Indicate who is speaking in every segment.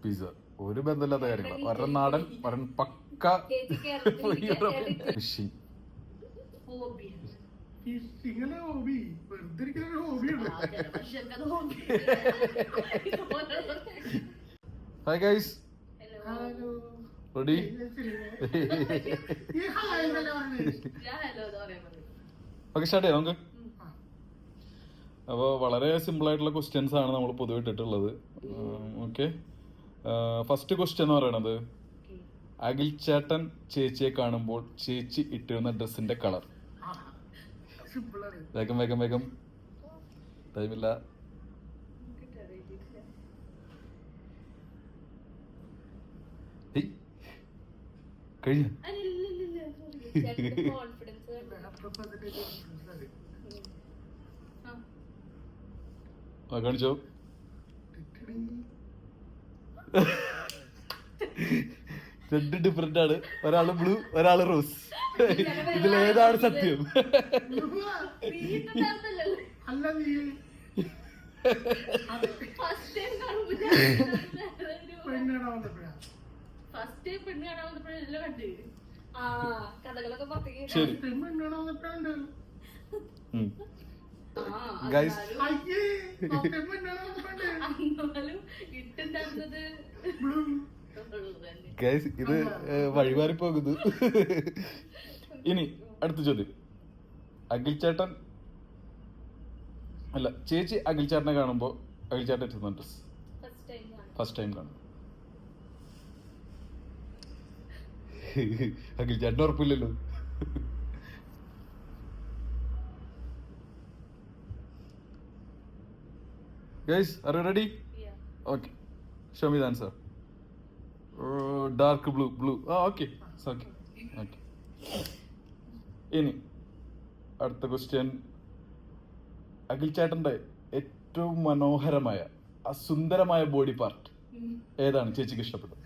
Speaker 1: Pizza. ഒരു ബന്ധമില്ലാത്ത കാര്യങ്ങളാണ്. ഒരെണ്ണം നാടൻ, ഒരെണ്ണം പക്ക fishing. Hi guys, ready? Okay, start ചെയ്യാം നമുക്ക്. അപ്പോൾ വളരെ സിമ്പിൾ ആയിട്ടുള്ള ക്വസ്റ്റ്യൻസ് ആണ് നമ്മൾ പൊതുവെ ഇട്ടിട്ടുള്ളത്. ഓക്കെ, ഫസ്റ്റ് ക്വസ്റ്റ്യൻ എന്ന് പറയണത്, അഖിൽ ചേട്ടൻ ചേച്ചിയെ കാണുമ്പോൾ ചേച്ചി ഇട്ടിരുന്ന ഡ്രസ്സിന്റെ കളർ. വേഗം വേഗം വേഗം, ടൈമില്ല. കഴിഞ്ഞ കാണിച്ചോ. രണ്ട് ഡിഫറെന്റ് ആണ്, ഒരാള് ബ്ലൂ ഒരാള് റോസ്. ഇതിലേതാണ് സത്യം? ശരി ഗൈസ്, ഗൈസ് ഇത് വഴിമാറി പോകുന്നു. ഇനി അടുത്ത ചോദ്യം, അഖിൽ ചേട്ടൻ അല്ല ചേച്ചി അഖിൽ ചേട്ടനെ കാണുമ്പോ അഖിൽ ചേട്ടൻ ഇട്ടുന്ന ഡ്രസ് ഫസ്റ്റ് ടൈം കാണും. അഖിൽ ചേട്ടൻ ഉറപ്പില്ലല്ലോ. Guys, are you ready?
Speaker 2: Yeah.
Speaker 1: Okay. Show me the answer. Dark blue. Okay. It's okay. Okay. ഇനി അടുത്ത ക്വസ്റ്റ്യൻ, അഖിൽ ചേട്ടന്റെ ഏറ്റവും മനോഹരമായ സുന്ദരമായ ബോഡി പാർട്ട് ഏതാണ് ചേച്ചിക്ക് ഇഷ്ടപ്പെട്ടത്?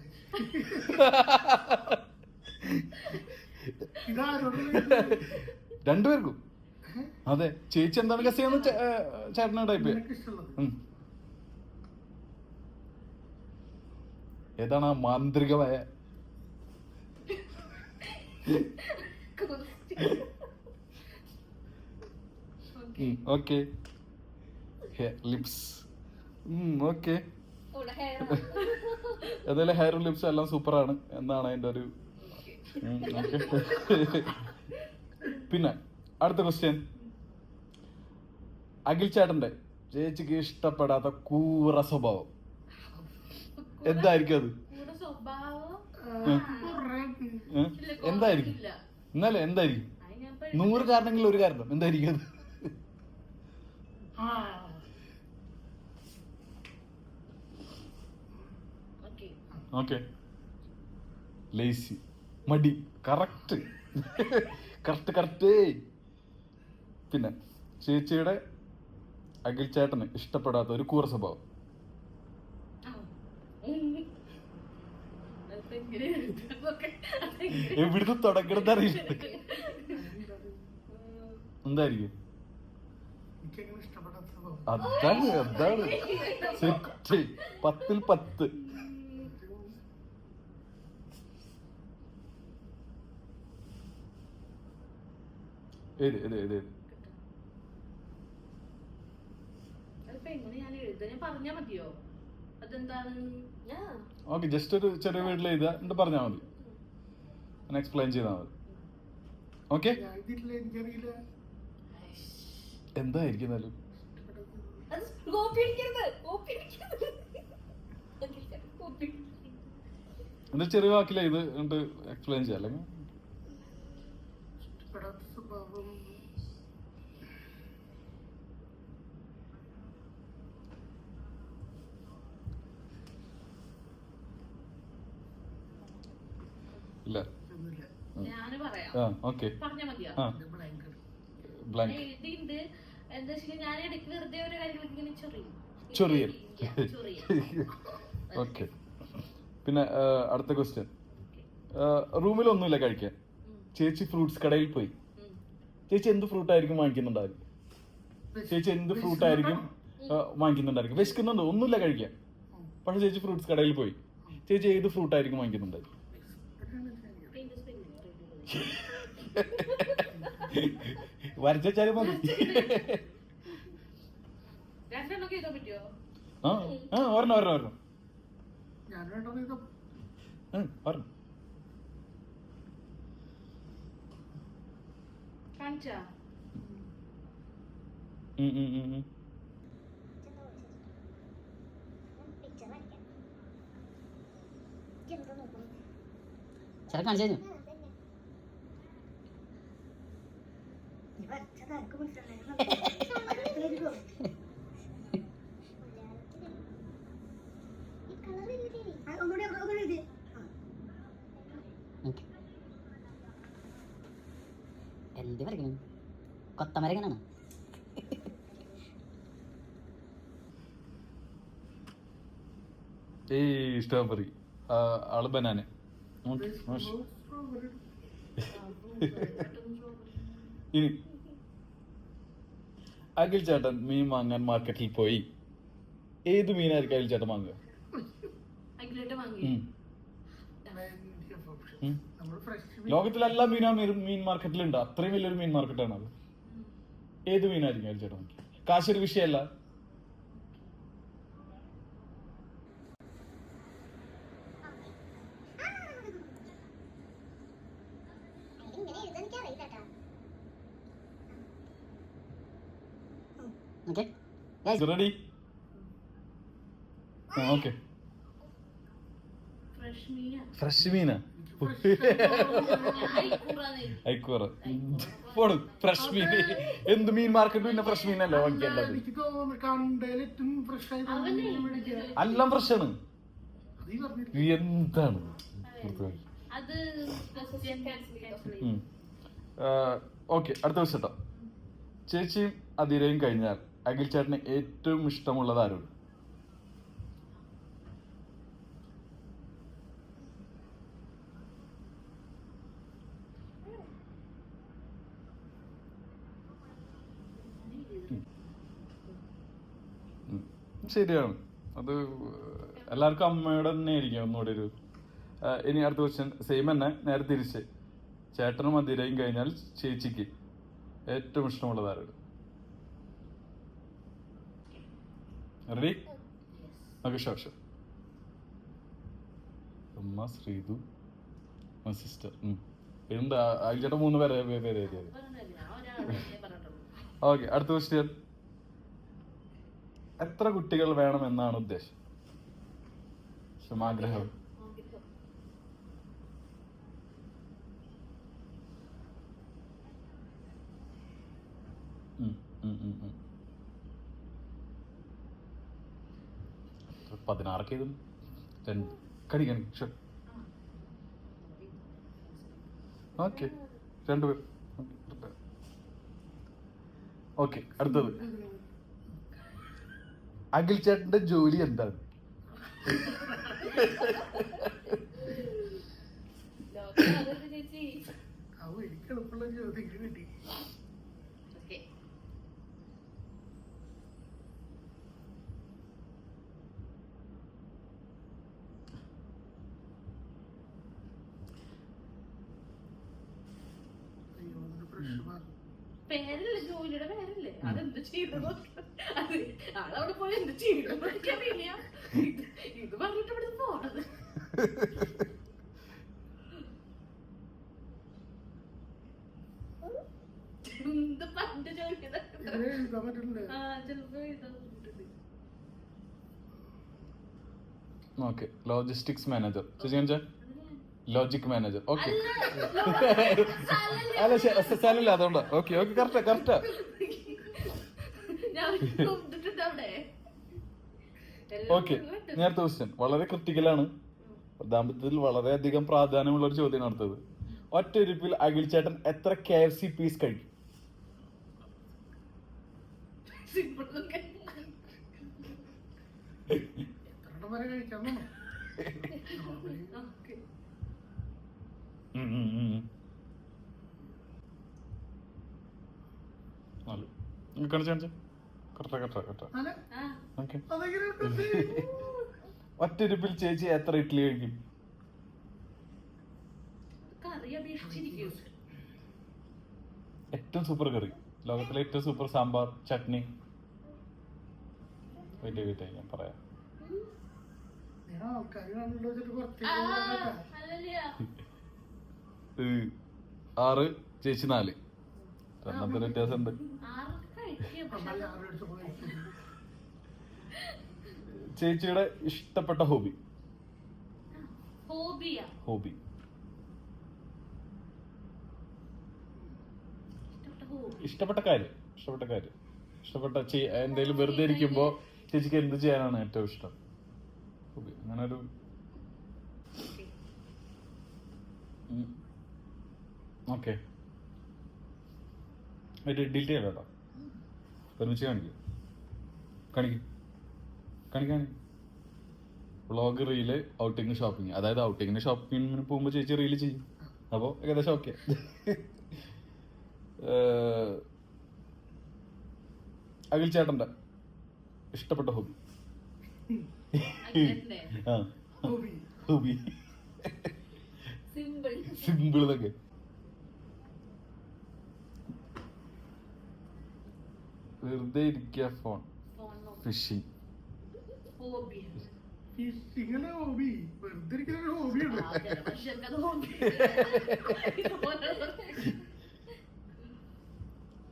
Speaker 1: രണ്ടുപേർക്കും. അതെ, ചേച്ചി എന്താണ് ഗസ് ചെയ്യുന്നത് ചേട്ടനെ ടൈപ്പ്? ഏതാണ് ആ മാന്ത്രികമായ? Okay, lips. ഓക്കെ, ഏതായാലും ഹെയറും ലിപ്സും എല്ലാം സൂപ്പറാണ് എന്നാണ് അതിന്റെ ഒരു. പിന്നെ അടുത്ത ക്വസ്റ്റ്യൻ, അഖിൽ ചേട്ടന്റെ ചേച്ചിക്ക് ഇഷ്ടപ്പെടാത്ത കൂറ സ്വഭാവം എന്തായിരിക്കും? അത് എന്തായിരിക്കും? എന്നാലേ എന്തായിരിക്കും? 100 കാരണങ്ങളിൽ ഒരു കാരണം എന്തായിരിക്കും അത്? ഓക്കെ, ലേസി, മടി. കറക്റ്റ്. പിന്നെ ചേച്ചിയുടെ അഖിൽ ചേട്ടന് ഇഷ്ടപ്പെടാത്ത ഒരു കൂറ സ്വഭാവം. എവിടുന്ന് തുടങ്ങണം അറിയില്ല. എന്തായിരിക്കും? അതാണ് 10ൽ 10. ഏത് ഓക്കെ, ജസ്റ്റ് ഒരു ചെറിയ വീട്ടിൽ എഴുതുക, എന്നിട്ട് പറഞ്ഞാൽ മതി, എക്സ്പ്ലെയിൻ ചെയ്താൽ മതി. ഓക്കെ, എന്തായിരിക്കും എന്നാലും? എന്താ ചെറിയ വാക്കില ഇത് എന്നിട്ട് എക്സ്പ്ലെയിൻ ചെയ്യാം, അല്ലെങ്കിൽ ഇല്ല. ഓക്കെ, ചൊറിയൽ. ഓക്കെ, പിന്നെ അടുത്ത ക്വസ്റ്റ്യൻ, റൂമിലൊന്നുമില്ല കഴിക്കാൻ, ചേച്ചി ഫ്രൂട്ട്സ് കടയിൽ പോയി. ചേച്ചി എന്ത് ഫ്രൂട്ടായിരിക്കും വാങ്ങിക്കുന്നുണ്ടായിരിക്കും? വാങ്ങിക്കുന്നുണ്ടായിരിക്കും? വിശക്കുന്നുണ്ടോ? ഒന്നുമില്ല കഴിക്കാൻ, പക്ഷെ ചേച്ചി ഫ്രൂട്ട്സ് കടയിൽ പോയി. ചേച്ചി ഏത് ഫ്രൂട്ട് ആയിരിക്കും വാങ്ങിക്കുന്നുണ്ടായി? വരച്ചാലും മതി. ഒരെണ്ണം ഒരെണ്ണം ഒരെണ്ണം
Speaker 2: ചേട്ടാ കാണിച്ചു എന്ത് വരയ്ക്കണം? കൊത്തമരങ്ങനാണ്.
Speaker 1: സ്ട്രോബെറി, ആള് ബനാന. ഇനി അഖിൽ ചേട്ടൻ മീൻ വാങ്ങാൻ മാർക്കറ്റിൽ പോയി. ഏത് മീനായിരിക്കും അഖിൽ ചേട്ടൻ വാങ്ങുക? ലോകത്തിലെല്ലാ മീൻ മാർക്കറ്റിലുണ്ട്. അത്രയും വലിയൊരു മീൻ മാർക്കറ്റാണ് അത്. ഏത് മീനായിരിക്കും അഖിൽ ചേട്ടൻ വാങ്ങി? കാശൊരു വിഷയമല്ല. റെഡി? ഓക്കെ. ഫ്രഷ് മീനാ? ഐക്കൂറ പോടും. ഫ്രഷ് മീൻ എന്ത് മീൻ മാർക്കറ്റ് പിന്നെ ഫ്രഷ് മീനല്ലേ വാങ്ങിക്കേണ്ടത്? എല്ലാം ഫ്രഷാണ്. എന്താണ്? ഓക്കെ, അടുത്ത ദിവസം കേട്ടോ. ചേച്ചിയും അതിരയും കഴിഞ്ഞാൽ അഖിൽ ചേട്ടന് ഏറ്റവും ഇഷ്ടമുള്ളത് ആരോട്? ശരിയാണ്, അത് എല്ലാവർക്കും അമ്മയോട് തന്നെ ആയിരിക്കും ഒന്നുകൂടി ഒരു. ഇനി അടുത്ത ക്വസ്റ്റ്യൻ സെയിം തന്നെ, നേരെ തിരിച്ച്. ചേട്ടനും അതിരയും കഴിഞ്ഞാൽ ചേച്ചിക്ക് ഏറ്റവും ഇഷ്ടമുള്ളത് ആരോട്? റെഡി? Okay, sure. അമ്മ, ശ്രീതു, സിസ്റ്റർ. ഉണ്ട് അഖിൽ ചേട്ടൻ 3 പേര്. ഓക്കെ, അടുത്ത ക്വസ്റ്റ്യൻ. എത്ര കുട്ടികൾ വേണമെന്നാണ് ഉദ്ദേശം? ആഗ്രഹം? പതിനാറൊക്കെ ഇതും കണിക്കണി. ഓക്കെ, 2 പേർ. ഓക്കെ, അടുത്തത്. അഖിൽ ചേട്ടന്റെ ജോലി എന്താണ്?
Speaker 3: പേരല്ലേ, ജോലിയുടെ പേരല്ലേ, അതെന്ത് ചെയ്തു അത് അതവിടെ പോയി എന്ത് ചെയ്തു എനിക്കറിയില്ല. ഇത് പറഞ്ഞിട്ട് ഇവിടെ പോണത്. എന്ത് പണ്ട് ചോദിക്കുന്നത്?
Speaker 1: Okay, logistics manager. Logic manager. Okay, അല്ല സ്ഥലമില്ല അതുകൊണ്ടാ. Okay, correct. ഓക്കെ, നേരത്തെ ക്വസ്റ്റ്യൻ വളരെ ക്രിട്ടിക്കലാണ്. ദാമ്പത്യത്തിൽ വളരെയധികം പ്രാധാന്യമുള്ള ഒരു ചോദ്യമാണ് അടുത്തത്. ഒറ്റയിരിപ്പിൽ അഖിൽ ചേട്ടൻ എത്ര KFC പീസ് കഴിക്കും? ഒറ്റരിപ്പിൽ ചേച്ചി എത്ര ഇഡ്ഡലി കഴിക്കും?
Speaker 3: കറി അപേക്ഷിച്ചിരിക്കും.
Speaker 1: ഏറ്റവും സൂപ്പർ കറി, ലോകത്തിലെ ഏറ്റവും സൂപ്പർ സാമ്പാർ, ചട്നി. വെയിറ്റ് ഞാൻ പറയാം.
Speaker 3: അല്ലല്ല
Speaker 1: 6, ചേച്ചി 4. രണ്ടാമത്തെ വ്യത്യാസമുണ്ട്. ചേച്ചിയുടെ ഇഷ്ടപ്പെട്ട ഹോബി? ഹോബി ഇഷ്ടപ്പെട്ട കാര്യം എന്തെങ്കിലും വെറുതെ ഇരിക്കുമ്പോ ചേച്ചിക്ക് എന്ത് ചെയ്യാനാണ് ഏറ്റവും ഇഷ്ടം? ഹോബി അങ്ങനെ ഒരു ഓക്കെ ഡിലീറ്റ് ചെയ്യാം കേട്ടോ. ഒരുമിച്ച് കാണിക്കും വ്ളോഗ്, റീല്, ഔട്ടിങ്, ഷോപ്പിംഗ്. അതായത് ഔട്ടിങ്ങിന് ഷോപ്പിങ്ങിന് പോകുമ്പോ ചേച്ചി റീല് ചെയ്യും. അപ്പോ ഏകദേശം ഓക്കെ. അഖിൽ ചേട്ടന്റെ ഇഷ്ടപ്പെട്ട ഹോബി? ഹോബി സിമ്പിൾ എന്നൊക്കെ. വെറുതെ ഇരിക്കുക, ഫോൺ, ഫിഷിംഗ്.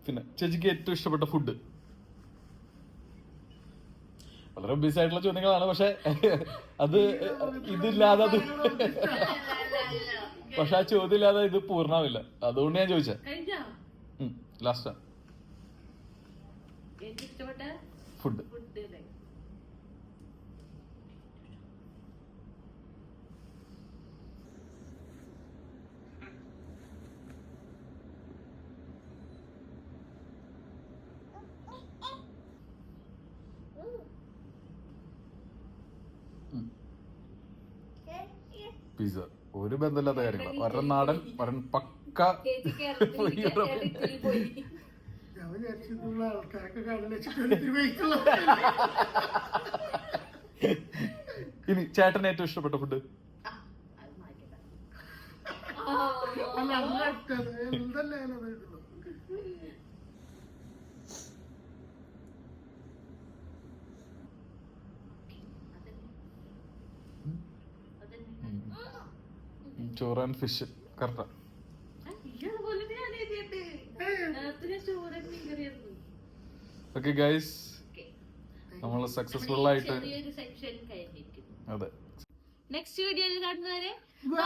Speaker 1: പിന്നെ ചേച്ചിക്ക് ഏറ്റവും ഇഷ്ടപ്പെട്ട ഫുഡ്? വളരെ ഒബ്വിയസ് ആയിട്ടുള്ള ചോദ്യങ്ങളാണ്, പക്ഷെ അത് ഇതില്ലാതെ പക്ഷെ ആ ചോദ്യം ഇല്ലാതെ ഇത് പൂർണ്ണമാവില്ല. അതുകൊണ്ട് ഞാൻ ചോദിച്ച ലാസ്റ്റ് ഫുഡ്. പിസ്സ. ഒരു ബന്ധമില്ലാത്ത കാര്യങ്ങൾ. ഒരെണ്ണം നാടൻ, ഒരെണ്ണം പക്ക ഇനി ചേട്ടന് ഏറ്റവും ഇഷ്ടപ്പെട്ട ഫുഡ്? ചോറ് and fish. Correct. Okay guys, നമ്മൾ സക്സസ്ഫുൾ ആയിട്ട് അതെ
Speaker 3: നെക്സ്റ്റ് വീഡിയോയിൽ കാണുന്നവരെ ബൈ.